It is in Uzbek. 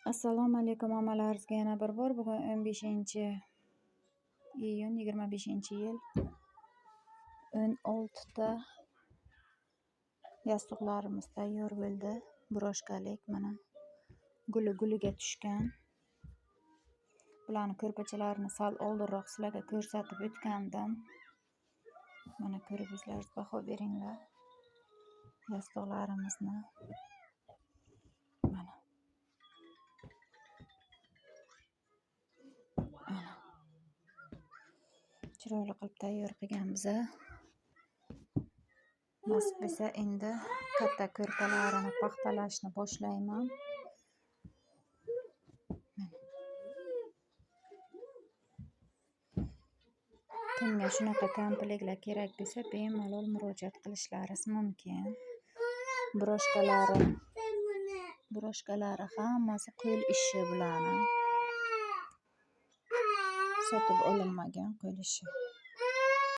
Assalomu alaykum ommalaringizga yana bir bor. Bugun 15-iyun 25-yil 16 yostiqlarimiz tayyor bo'ldi. Broshkalik mana guliga tushgan. Bularni ko'rpachalarini sal oldinroq sizlarga ko'rsatib o'tgandim. Mana ko'rib o'zlaringiz baho beringlar. Yostiqlarimizni mana chiroyli qilib tayyor qilganmiz. Nasib bo'lsa endi katta ko'rpalarini paxtalashni boshlayman. Kimga shunaqa komplektlar kerak bo'lsa bemalol murojaat qilishlaringiz mumkin. Broshkalari hammasi qo'l ishi, bularni sotib olinmagan qo'l ishi.